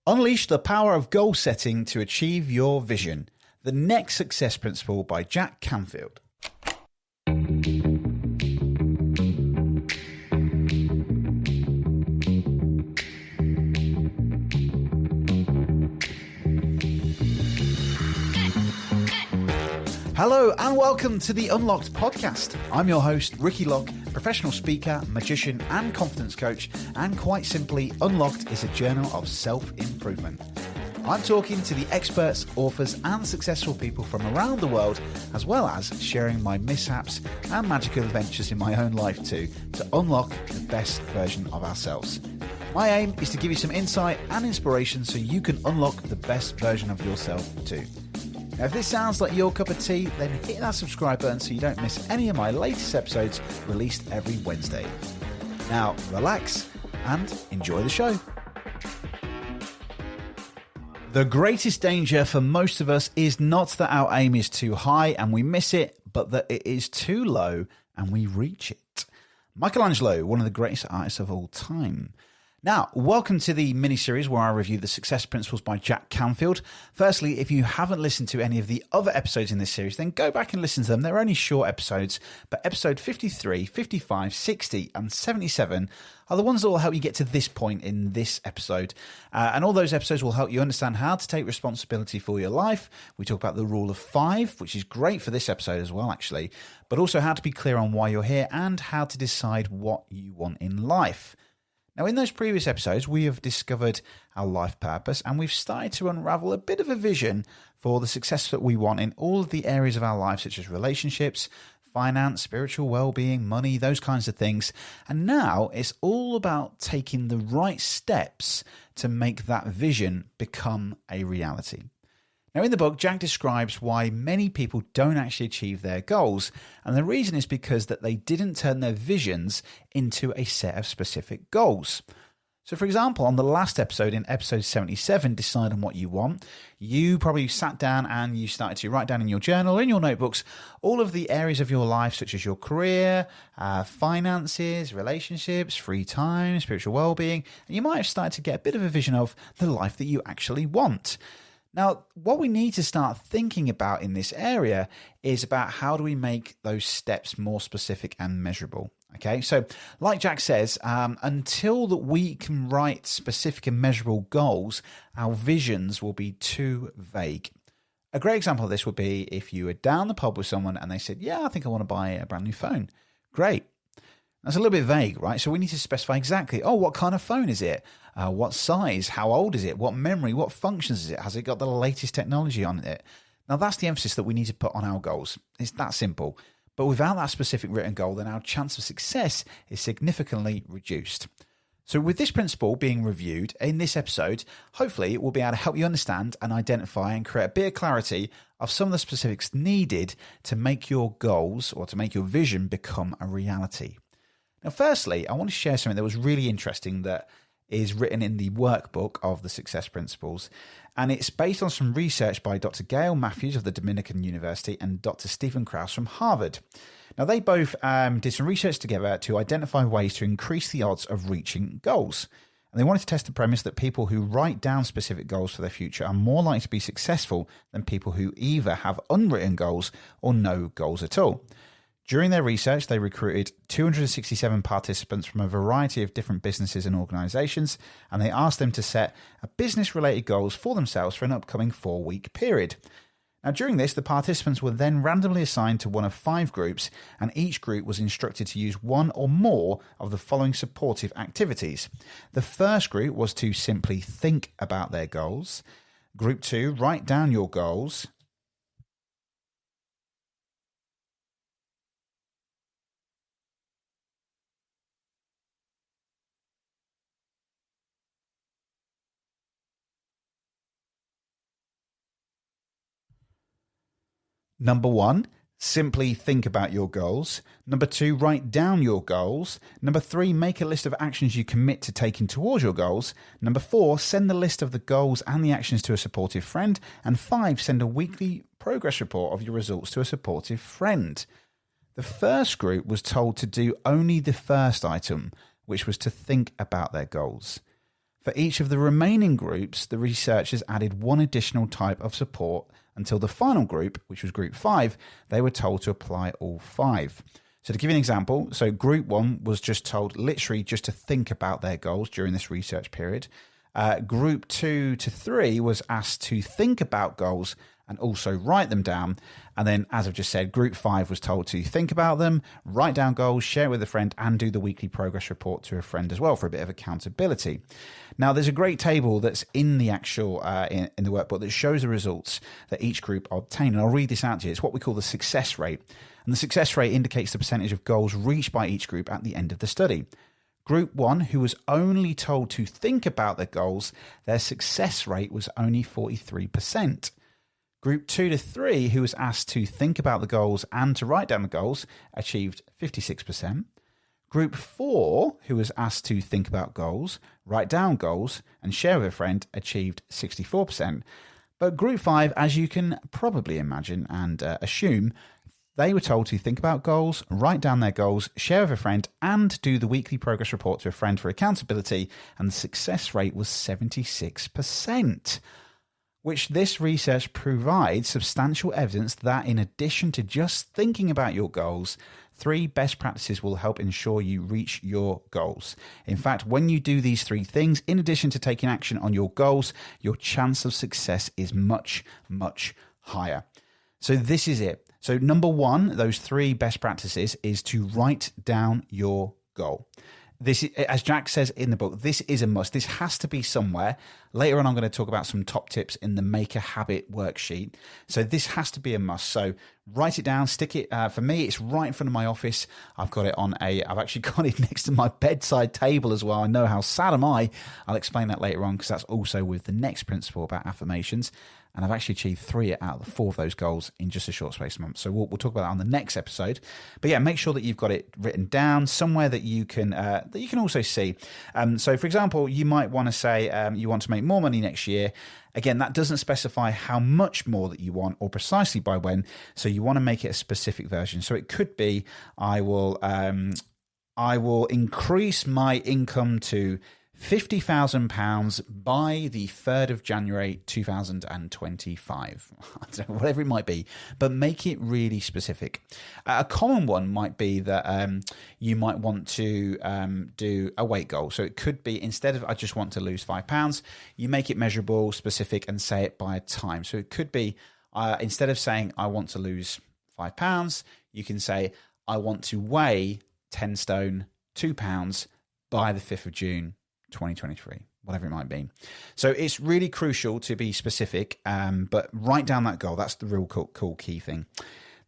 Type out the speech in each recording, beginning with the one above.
Unleash the power of goal setting to achieve your vision. The Next Success Principle by Jack Canfield. Hello and welcome to the Unlocked podcast. I'm your host, Ricky Locke, professional speaker, magician and confidence coach, and quite simply, Unlocked is a journal of self-improvement. I'm talking to the experts, authors and successful people from around the world, as well as sharing my mishaps and magical adventures in my own life too, to unlock the best version of ourselves. My aim is to give you some insight and inspiration so you can unlock the best version of yourself too. Now, if this sounds like your cup of tea, then hit that subscribe button so you don't miss any of my latest episodes released every Wednesday. Now, relax and enjoy the show. The greatest danger for most of us is not that our aim is too high and we miss it, but that it is too low and we reach it. Michelangelo, one of the greatest artists of all time. Now, welcome to the mini-series where I review the Success Principles by Jack Canfield. Firstly, if you haven't listened to any of the other episodes in this series, then go back and listen to them. They're only short episodes, but episode 53, 55, 60 and 77 are the ones that will help you get to this point in this episode. And all those episodes will help you understand how to take responsibility for your life. We talk about the rule of 5, which is great for this episode as well, actually, but also how to be clear on why you're here and how to decide what you want in life. Now, in those previous episodes, we have discovered our life purpose and we've started to unravel a bit of a vision for the success that we want in all of the areas of our life, such as relationships, finance, spiritual well-being, money, those kinds of things. And now it's all about taking the right steps to make that vision become a reality. Now, in the book, Jack describes why many people don't actually achieve their goals. And the reason is because that they didn't turn their visions into a set of specific goals. So, for example, on the last episode, in episode 77, Decide on What You Want, you probably sat down and you started to write down in your journal or in your notebooks all of the areas of your life, such as your career, finances, relationships, free time, spiritual well-being. And you might have started to get a bit of a vision of the life that you actually want. Now, what we need to start thinking about in this area is about how do we make those steps more specific and measurable. Okay, so like Jack says, until that we can write specific and measurable goals, our visions will be too vague. A great example of this would be if you were down the pub with someone and they said, yeah, I think I want to buy a brand new phone. Great. That's a little bit vague, right? So we need to specify exactly, what kind of phone is it? What size? How old is it? What memory? What functions is it? Has it got the latest technology on it? Now, that's the emphasis that we need to put on our goals. It's that simple. But without that specific written goal, then our chance of success is significantly reduced. So with this principle being reviewed in this episode, hopefully it will be able to help you understand and identify and create a bit of clarity of some of the specifics needed to make your goals or to make your vision become a reality. Now, firstly, I want to share something that was really interesting that is written in the workbook of the Success Principles. And it's based on some research by Dr. Gail Matthews of the Dominican University and Dr. Stephen Krauss from Harvard. Now, they both did some research together to identify ways to increase the odds of reaching goals. And they wanted to test the premise that people who write down specific goals for their future are more likely to be successful than people who either have unwritten goals or no goals at all. During their research, they recruited 267 participants from a variety of different businesses and organizations, and they asked them to set business-related goals for themselves for an upcoming 4-week period. Now, during this, the participants were then randomly assigned to one of 5 groups, and each group was instructed to use one or more of the following supportive activities. The first group was to simply think about their goals. Group 2, write down your goals. Number 1, simply think about your goals. Number 2, write down your goals. Number 3, make a list of actions you commit to taking towards your goals. Number 4, send the list of the goals and the actions to a supportive friend. And 5, send a weekly progress report of your results to a supportive friend. The first group was told to do only the first item, which was to think about their goals. For each of the remaining groups, the researchers added one additional type of support until the final group, which was group 5, they were told to apply all 5. So to give you an example, so group 1 was just told literally just to think about their goals during this research period. Group 2 to 3 was asked to think about goals and also write them down. And then, as I've just said, group 5 was told to think about them, write down goals, share with a friend, and do the weekly progress report to a friend as well for a bit of accountability. Now, there's a great table that's in the actual, in the workbook that shows the results that each group obtained. And I'll read this out to you. It's what we call the success rate. And the success rate indicates the percentage of goals reached by each group at the end of the study. Group 1, who was only told to think about their goals, their success rate was only 43%. Group 2 to 3, who was asked to think about the goals and to write down the goals, achieved 56%. Group 4, who was asked to think about goals, write down goals, and share with a friend, achieved 64%. But Group 5, as you can probably imagine and assume, they were told to think about goals, write down their goals, share with a friend, and do the weekly progress report to a friend for accountability, and the success rate was 76%. Which this research provides substantial evidence that in addition to just thinking about your goals, 3 best practices will help ensure you reach your goals. In fact, when you do these 3 things, in addition to taking action on your goals, your chance of success is much, much higher. So this is it. So number 1, those 3 best practices is to write down your goal. This, as Jack says in the book, this is a must. This has to be somewhere. Later on, I'm going to talk about some top tips in the Make a Habit worksheet. So this has to be a must. So write it down, stick it. For me, it's right in front of my office. I've got it I've actually got it next to my bedside table as well. I know how sad am I. I'll explain that later on because that's also with the next principle about affirmations. And I've actually achieved 3 out of the 4 of those goals in just a short space of a month. So we'll talk about that on the next episode. But yeah, make sure that you've got it written down somewhere that you can also see. So for example, you might want to say you want to make more money next year. Again, that doesn't specify how much more that you want or precisely by when. So you want to make it a specific version. So it could be I will increase my income to £50,000 by the 3rd of January 2025. I don't know, whatever it might be, but make it really specific. A common one might be that you might want to do a weight goal. So it could be instead of I just want to lose £5, you make it measurable, specific, and say it by a time. So it could be instead of saying I want to lose £5, you can say I want to weigh 10 stone, £2 by the 5th of June 2023, whatever it might be. So it's really crucial to be specific, but write down that goal. That's the real cool key thing.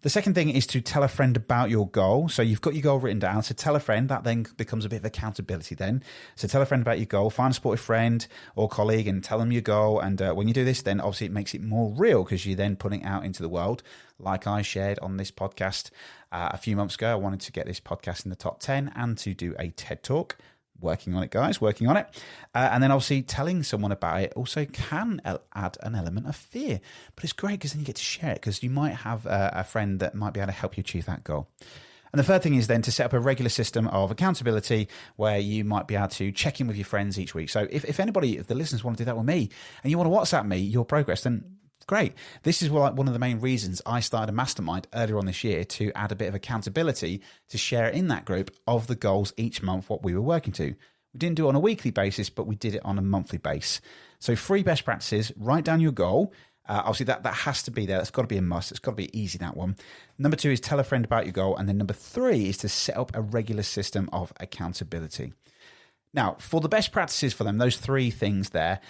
The second thing is to tell a friend about your goal. So you've got your goal written down. So tell a friend. That then becomes a bit of accountability then. So tell a friend about your goal. Find a supportive friend or colleague and tell them your goal. And when you do this, then obviously it makes it more real because you're then putting it out into the world. Like I shared on this podcast a few months ago, I wanted to get this podcast in the top 10 and to do a TED Talk. Working on it, guys, working on it. And then obviously telling someone about it also can add an element of fear. But it's great because then you get to share it because you might have a friend that might be able to help you achieve that goal. And the third thing is then to set up a regular system of accountability where you might be able to check in with your friends each week. So if the listeners want to do that with me and you want to WhatsApp me your progress, then great. This is one of the main reasons I started a mastermind earlier on this year to add a bit of accountability to share in that group of the goals each month, what we were working to. We didn't do it on a weekly basis, but we did it on a monthly basis. So 3 best practices, write down your goal. Obviously, that has to be there. That's got to be a must. It's got to be easy, that one. Number 2 is tell a friend about your goal. And then number 3 is to set up a regular system of accountability. Now, for the best practices for them, those 3 things there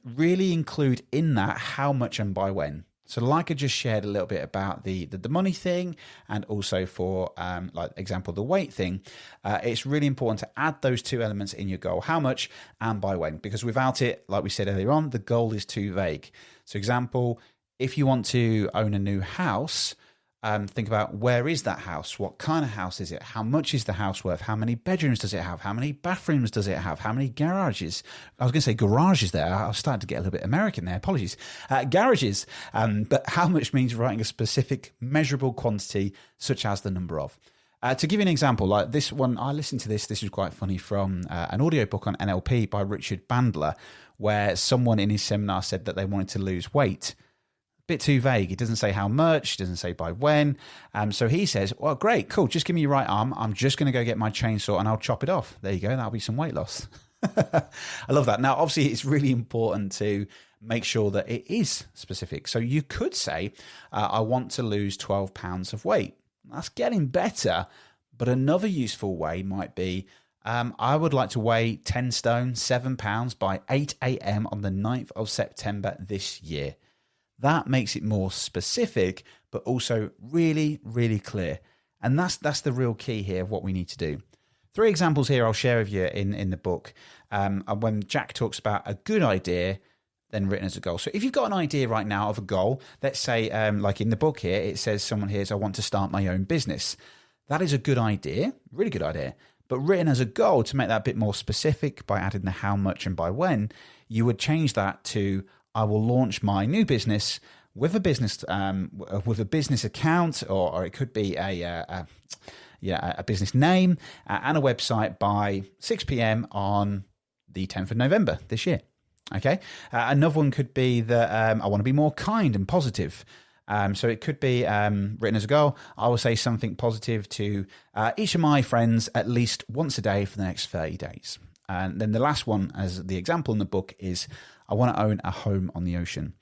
really include in that how much and by when. So like I just shared a little bit about the money thing and also for, like example, the weight thing, it's really important to add those 2 elements in your goal, how much and by when, because without it, like we said earlier on, the goal is too vague. So example, if you want to own a new house, think about where is that house? What kind of house is it? How much is the house worth? How many bedrooms does it have? How many bathrooms does it have? How many garages? I was going to say garages there. I was starting to get a little bit American there. Apologies. Garages. But how much means writing a specific measurable quantity, such as the number of. To give you an example, like this one, I listened to this. This was quite funny from an audiobook on NLP by Richard Bandler, where someone in his seminar said that they wanted to lose weight. Bit too vague. It doesn't say how much, doesn't say by when. So he says, well, great, cool. Just give me your right arm. I'm just going to go get my chainsaw and I'll chop it off. There you go. That'll be some weight loss. I love that. Now, obviously, it's really important to make sure that it is specific. So you could say, I want to lose 12 pounds of weight. That's getting better. But another useful way might be, I would like to weigh 10 stone, 7 pounds by 8 a.m. on the 9th of September this year. That makes it more specific, but also really, really clear. And that's the real key here of what we need to do. 3 examples here I'll share with you in the book. When Jack talks about a good idea, then written as a goal. So if you've got an idea right now of a goal, let's say like in the book here, it says someone here says, I want to start my own business. That is a good idea, really good idea. But written as a goal, to make that a bit more specific by adding the how much and by when, you would change that to, I will launch my new business with a business account, or it could be a business name and a website by 6 p.m. on the 10th of November this year. Okay. Another one could be that I want to be more kind and positive. So it could be written as a goal. I will say something positive to each of my friends at least once a day for the next 30 days. And then the last one, as the example in the book, is I want to own a home on the ocean.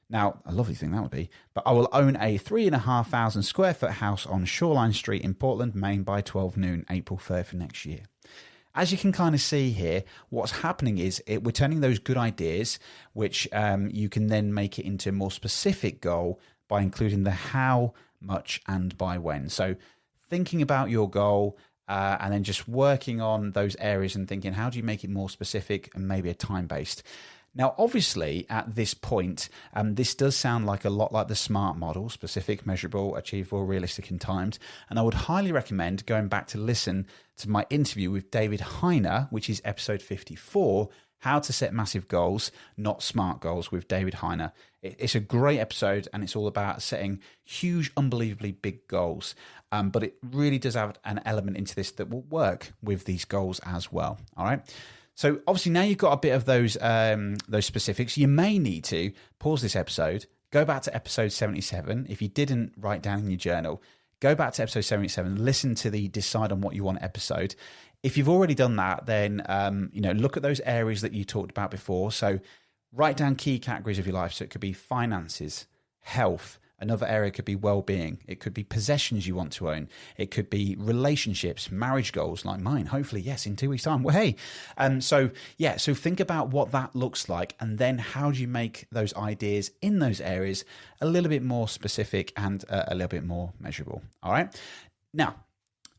Now, a lovely thing that would be, but I will own a 3,500 square foot house on Shoreline Street in Portland, Maine by 12 noon, April 3rd for next year. As you can kind of see here, what's happening is we're turning those good ideas, which you can then make it into a more specific goal by including the how much and by when. So thinking about your goal and then just working on those areas and thinking, how do you make it more specific and maybe a time-based? Now, obviously, at this point, this does sound like a lot like the SMART model: specific, measurable, achievable, realistic, and timed. And I would highly recommend going back to listen to my interview with David Heiner, which is episode 54, How to Set Massive Goals, Not Smart Goals, with David Heiner. It's a great episode, and it's all about setting huge, unbelievably big goals. But it really does have an element into this that will work with these goals as well. All right. So obviously now you've got a bit of those specifics. You may need to pause this episode, go back to episode 77. If you didn't write down in your journal, go back to episode 77, listen to the decide on what you want episode. If you've already done that, then look at those areas that you talked about before. So write down key categories of your life. So it could be finances, health. Another area could be well-being. It could be possessions you want to own. It could be relationships, marriage goals like mine. Hopefully, yes, in 2 weeks' time. Well, hey. So think about what that looks like, and then how do you make those ideas in those areas a little bit more specific and a little bit more measurable. All right. Now,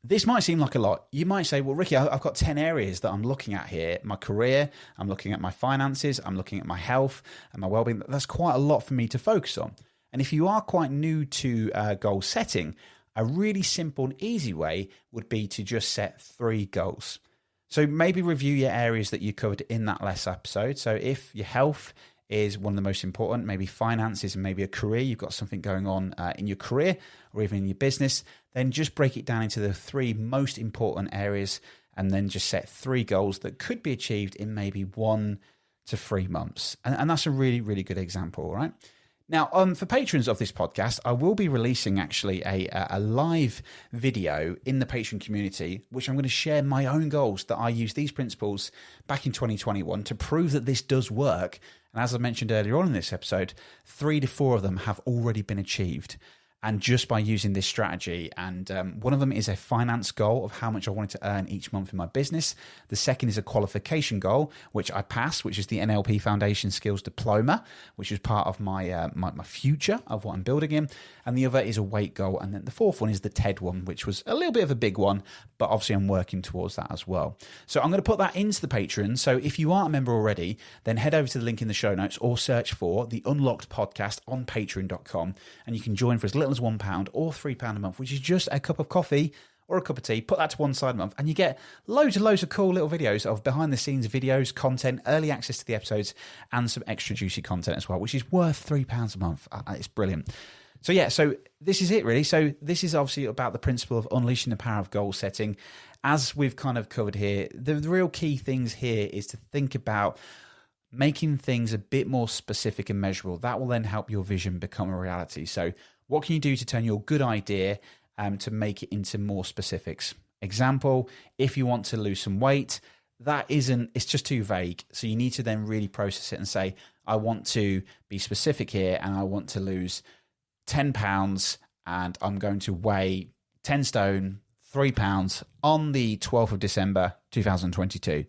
this might seem like a lot. You might say, well, Ricky, I've got 10 areas that I'm looking at here. My career, I'm looking at my finances, I'm looking at my health and my well-being. That's quite a lot for me to focus on. And if you are quite new to goal setting, a really simple and easy way would be to just set 3 goals. So maybe review your areas that you covered in that last episode. So if your health is one of the most important, maybe finances and maybe a career, you've got something going on in your career or even in your business, then just break it down into the 3 most important areas and then just set 3 goals that could be achieved in maybe 1 to 3 months. And that's a really, really good example, all right? Now, for patrons of this podcast, I will be releasing actually a live video in the Patreon community, which I'm going to share my own goals that I used these principles back in 2021 to prove that this does work. And as I mentioned earlier on in this episode, 3 to 4 of them have already been achieved. And just by using this strategy, and one of them is a finance goal of how much I wanted to earn each month in my business. The second is a qualification goal, which I passed, which is the NLP Foundation Skills Diploma, which is part of my my future of what I'm building in. And the other is a weight goal. And then the fourth one is the TED one, which was a little bit of a big one, but obviously I'm working towards that as well. So I'm going to put that into the Patreon. So if you aren't a member already, then head over to the link in the show notes or search for the Unlocked Podcast on patreon.com, and you can join for as little as £1 or £3 a month, which is just a cup of coffee or a cup of tea. Put that to one side a month and you get loads of cool little videos of behind the scenes videos, content, early access to the episodes, and some extra juicy content as well, which is worth £3 a month. It's brilliant. So this is it really. So this is obviously about the principle of unleashing the power of goal setting. As we've kind of covered here, the real key things here is to think about making things a bit more specific and measurable. That will then help your vision become a reality. So what can you do to turn your good idea to make it into more specifics? Example, if you want to lose some weight, it's just too vague. So you need to then really process it and say, I want to be specific here and I want to lose 10 pounds and I'm going to weigh 10 stone, 3 pounds on the 12th of December, 2022.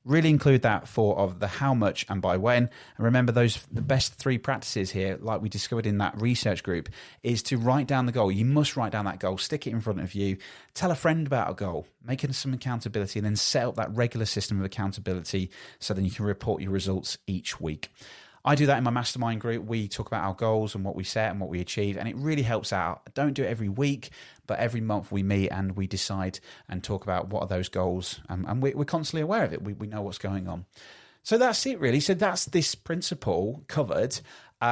Really include that of the how much and by when. And remember the best 3 practices here, like we discovered in that research group, is to write down the goal. You must write down that goal, stick it in front of you, tell a friend about a goal, make it some accountability, and then set up that regular system of accountability so then you can report your results each week. I do that in my mastermind group. We talk about our goals and what we set and what we achieve, and it really helps out. I don't do it every week, but every month we meet and we decide and talk about what are those goals, and we're constantly aware of it. We know what's going on. So that's it, really. So that's this principle covered.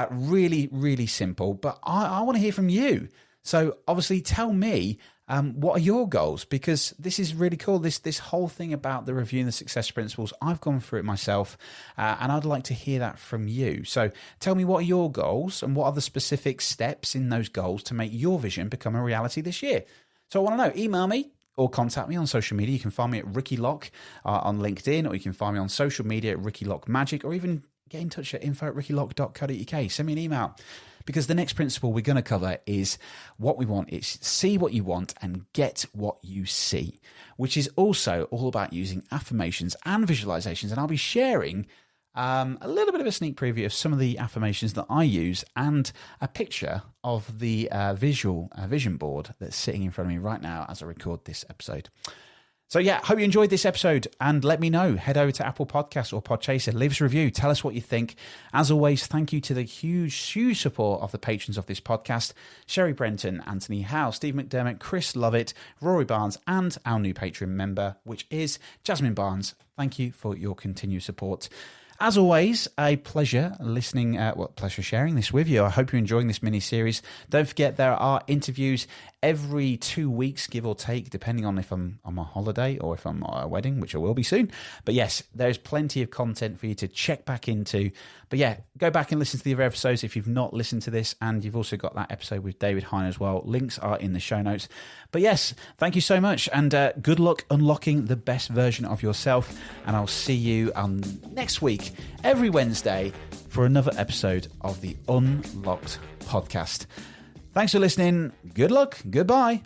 Really, really simple, but I want to hear from you. So obviously tell me, what are your goals? Because this is really cool. This whole thing about the reviewing the success principles, I've gone through it myself, and I'd like to hear that from you. So tell me, what are your goals and what are the specific steps in those goals to make your vision become a reality this year? So I want to know. Email me or contact me on social media. You can find me at Ricky Lock on LinkedIn, or you can find me on social media at Ricky Lock Magic, or even get in touch at info@rickylock.co.uk. Send me an email. Because the next principle we're going to cover is what we want. It's see what you want and get what you see, which is also all about using affirmations and visualizations. And I'll be sharing a little bit of a sneak preview of some of the affirmations that I use and a picture of the vision board that's sitting in front of me right now as I record this episode. So yeah, hope you enjoyed this episode, and let me know. Head over to Apple Podcasts or Podchaser, leave us a review, tell us what you think. As always, thank you to the huge support of the patrons of this podcast: Sherry Brenton, Anthony Howe, Steve McDermott, Chris Lovett, Rory Barnes, and our new Patreon member, which is Jasmine Barnes. Thank you for your continued support. As always, a pleasure pleasure sharing this with you. I hope you're enjoying this mini-series. Don't forget, there are interviews every 2 weeks, give or take, depending on if I'm on my holiday or if I'm at a wedding, which I will be soon. But yes, there's plenty of content for you to check back into. But yeah, go back and listen to the other episodes if you've not listened to this. And you've also got that episode with David Hine as well. Links are in the show notes. But yes, thank you so much. And good luck unlocking the best version of yourself. And I'll see you next week, every Wednesday, for another episode of the Unlocked Podcast. Thanks for listening. Good luck. Goodbye.